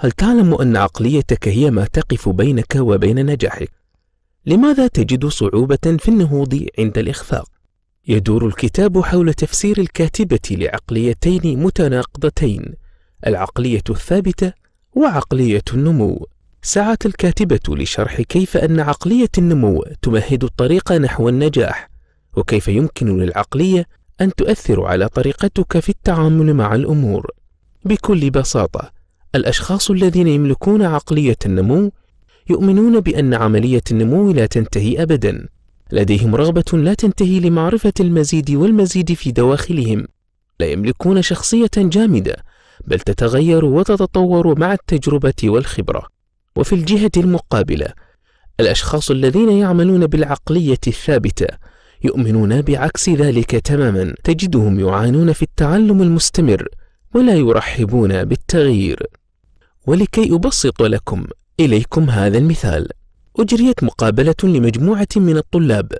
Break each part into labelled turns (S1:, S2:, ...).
S1: هل تعلم أن عقليتك هي ما تقف بينك وبين نجاحك؟ لماذا تجد صعوبة في النهوض عند الإخفاق؟ يدور الكتاب حول تفسير الكاتبة لعقليتين متناقضتين، العقلية الثابتة وعقلية النمو. سعت الكاتبة لشرح كيف أن عقلية النمو تمهد الطريق نحو النجاح، وكيف يمكن للعقلية أن تؤثر على طريقتك في التعامل مع الأمور. بكل بساطة، الأشخاص الذين يملكون عقلية النمو يؤمنون بأن عملية النمو لا تنتهي أبدا، لديهم رغبة لا تنتهي لمعرفة المزيد والمزيد في دواخلهم، لا يملكون شخصية جامدة بل تتغير وتتطور مع التجربة والخبرة. وفي الجهة المقابلة، الأشخاص الذين يعملون بالعقلية الثابتة يؤمنون بعكس ذلك تماما، تجدهم يعانون في التعلم المستمر ولا يرحبون بالتغيير. ولكي أبسط إليكم هذا المثال، أجريت مقابلة لمجموعة من الطلاب،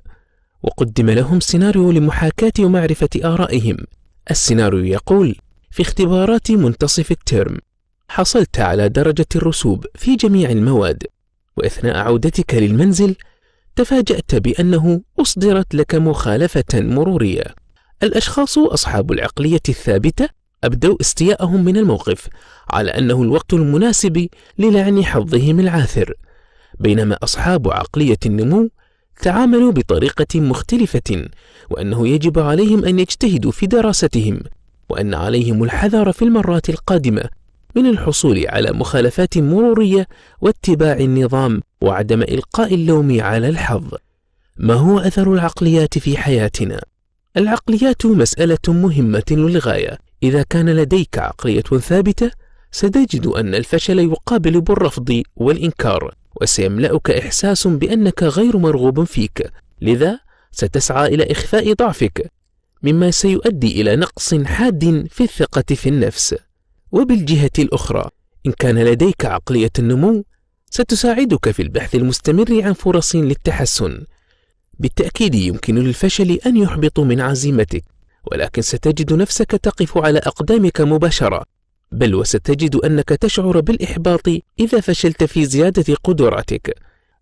S1: وقدم لهم سيناريو لمحاكاة ومعرفة آرائهم. السيناريو يقول: في اختبارات منتصف الترم حصلت على درجة الرسوب في جميع المواد، وأثناء عودتك للمنزل تفاجأت بأنه أصدرت لك مخالفة مرورية. الأشخاص أصحاب العقلية الثابتة أبدوا استياءهم من الموقف على أنه الوقت المناسب للعن حظهم العاثر، بينما أصحاب عقلية النمو تعاملوا بطريقة مختلفة، وأنه يجب عليهم أن يجتهدوا في دراستهم، وأن عليهم الحذر في المرات القادمة من الحصول على مخالفات مرورية واتباع النظام وعدم إلقاء اللوم على الحظ. ما هو أثر العقليات في حياتنا؟ العقليات مسألة مهمة للغاية. إذا كان لديك عقلية ثابتة ستجد أن الفشل يقابل بالرفض والإنكار، وسيملأك إحساس بأنك غير مرغوب فيك، لذا ستسعى إلى إخفاء ضعفك، مما سيؤدي إلى نقص حاد في الثقة في النفس. وبالجهة الأخرى، إن كان لديك عقلية النمو ستساعدك في البحث المستمر عن فرص للتحسن. بالتأكيد يمكن للفشل أن يحبط من عزيمتك، ولكن ستجد نفسك تقف على أقدامك مباشرة، بل وستجد أنك تشعر بالإحباط إذا فشلت في زيادة قدراتك.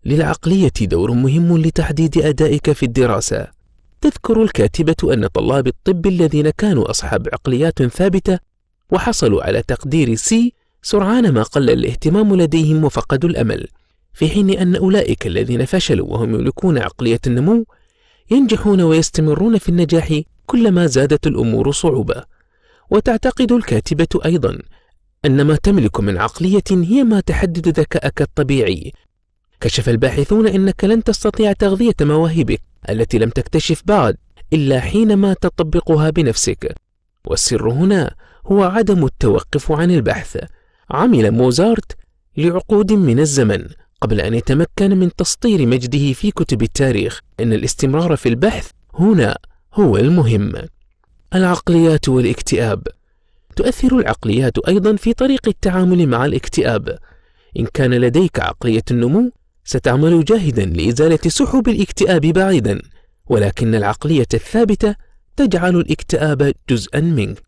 S1: للعقلية دور مهم لتحديد أدائك في الدراسة. تذكر الكاتبة أن طلاب الطب الذين كانوا أصحاب عقليات ثابتة وحصلوا على تقدير C سرعان ما قل الاهتمام لديهم وفقدوا الأمل، في حين أن أولئك الذين فشلوا وهم يملكون عقلية النمو ينجحون ويستمرون في النجاح كلما زادت الأمور صعوبة. وتعتقد الكاتبة أيضا أن ما تملك من عقلية هي ما تحدد ذكاءك الطبيعي. كشف الباحثون أنك لن تستطيع تغذية مواهبك التي لم تكتشف بعد إلا حينما تطبقها بنفسك، والسر هنا هو عدم التوقف عن البحث. عمل موزارت لعقود من الزمن قبل أن يتمكن من تسطير مجده في كتب التاريخ. إن الاستمرار في البحث هنا هو المهم. العقليات والاكتئاب. تؤثر العقليات أيضا في طريق التعامل مع الاكتئاب. إن كان لديك عقلية النمو ستعمل جاهدا لإزالة سحب الاكتئاب بعيدا، ولكن العقلية الثابتة تجعل الاكتئاب جزءا منك.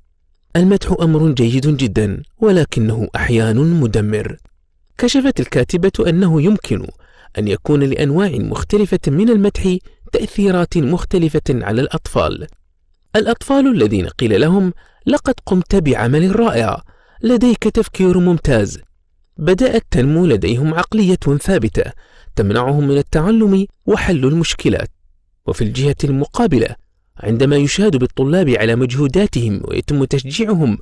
S1: المدح أمر جيد جدا، ولكنه أحيانا مدمر. كشفت الكاتبة أنه يمكن أن يكون لأنواع مختلفة من المدح تأثيرات مختلفة على الأطفال. الأطفال الذين قيل لهم لقد قمت بعمل رائع، لديك تفكير ممتاز، بدأت تنمو لديهم عقلية ثابتة تمنعهم من التعلم وحل المشكلات. وفي الجهة المقابلة، عندما يشاد بالطلاب على مجهوداتهم ويتم تشجيعهم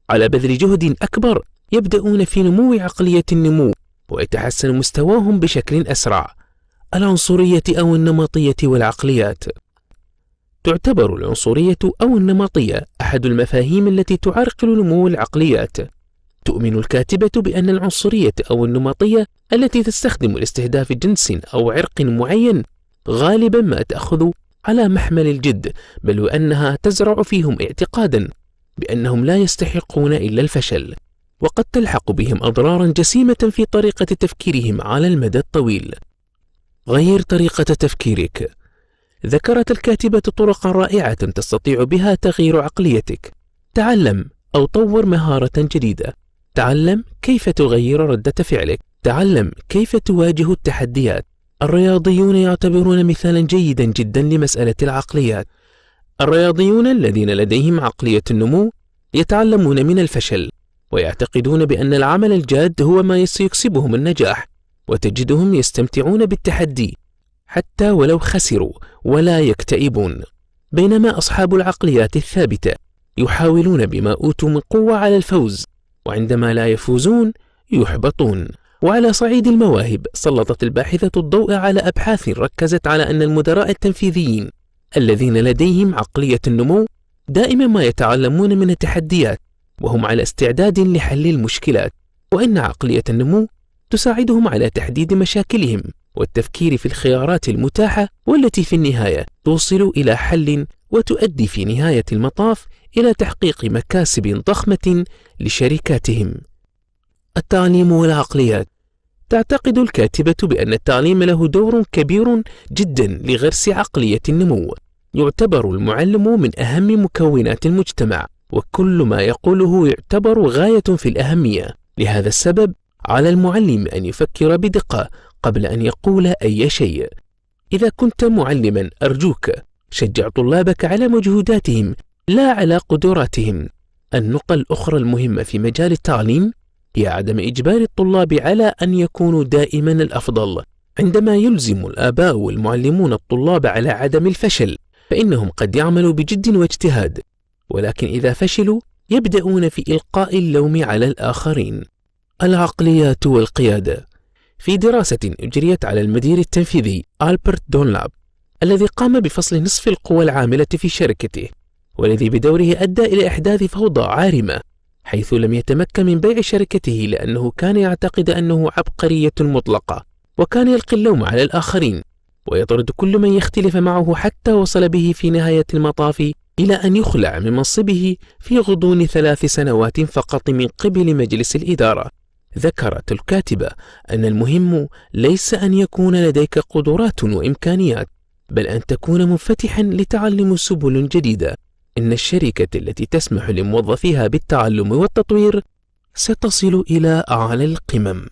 S1: على بذل جهد أكبر، يبدأون في نمو عقلية النمو ويتحسن مستواهم بشكل أسرع. العنصرية أو النمطية والعقليات. تعتبر العنصرية أو النمطية أحد المفاهيم التي تعرقل نمو العقليات. تؤمن الكاتبة بأن العنصرية أو النمطية التي تستخدم لاستهداف جنس أو عرق معين غالبا ما تأخذ على محمل الجد، بل وأنها تزرع فيهم اعتقادا بأنهم لا يستحقون إلا الفشل، وقد تلحق بهم أضرارا جسيمة في طريقة تفكيرهم على المدى الطويل. غير طريقة تفكيرك. ذكرت الكاتبة طرقا رائعة تستطيع بها تغيير عقليتك. تعلم أو طور مهارة جديدة. تعلم كيف تغير ردة فعلك. تعلم كيف تواجه التحديات. الرياضيون يعتبرون مثالا جيدا جدا لمسألة العقليات. الرياضيون الذين لديهم عقلية النمو يتعلمون من الفشل، ويعتقدون بأن العمل الجاد هو ما يكسبهم النجاح، وتجدهم يستمتعون بالتحدي حتى ولو خسروا ولا يكتئبون. بينما أصحاب العقليات الثابتة يحاولون بما أوتوا من قوة على الفوز، وعندما لا يفوزون يحبطون. وعلى صعيد المواهب، سلطت الباحثة الضوء على أبحاث ركزت على أن المدراء التنفيذيين الذين لديهم عقلية النمو دائما ما يتعلمون من التحديات، وهم على استعداد لحل المشكلات، وإن عقلية النمو تساعدهم على تحديد مشاكلهم والتفكير في الخيارات المتاحة، والتي في النهاية توصل إلى حل وتؤدي في نهاية المطاف إلى تحقيق مكاسب ضخمة لشركاتهم. التعليم والعقليات. تعتقد الكاتبة بأن التعليم له دور كبير جدا لغرس عقلية النمو. يعتبر المعلم من أهم مكونات المجتمع، وكل ما يقوله يعتبر غاية في الأهمية. لهذا السبب على المعلم أن يفكر بدقة قبل أن يقول أي شيء. إذا كنت معلما أرجوك شجع طلابك على مجهوداتهم لا على قدراتهم. النقطة الأخرى المهمة في مجال التعليم هي عدم إجبار الطلاب على أن يكونوا دائما الأفضل. عندما يلزم الآباء والمعلمون الطلاب على عدم الفشل فإنهم قد يعملوا بجد واجتهاد، ولكن إذا فشلوا يبدأون في إلقاء اللوم على الآخرين. العقليات والقيادة. في دراسة أجريت على المدير التنفيذي ألبرت دونلاب الذي قام بفصل نصف القوى العاملة في شركته، والذي بدوره أدى إلى إحداث فوضى عارمة، حيث لم يتمكن من بيع شركته لأنه كان يعتقد أنه عبقرية مطلقة، وكان يلقي اللوم على الآخرين ويطرد كل من يختلف معه، حتى وصل به في نهاية المطاف إلى أن يخلع من منصبه في غضون 3 سنوات فقط من قبل مجلس الإدارة. ذكرت الكاتبة أن المهم ليس أن يكون لديك قدرات وإمكانيات، بل أن تكون منفتحا لتعلم سبل جديدة. إن الشركة التي تسمح لموظفيها بالتعلم والتطوير ستصل إلى أعلى القمم.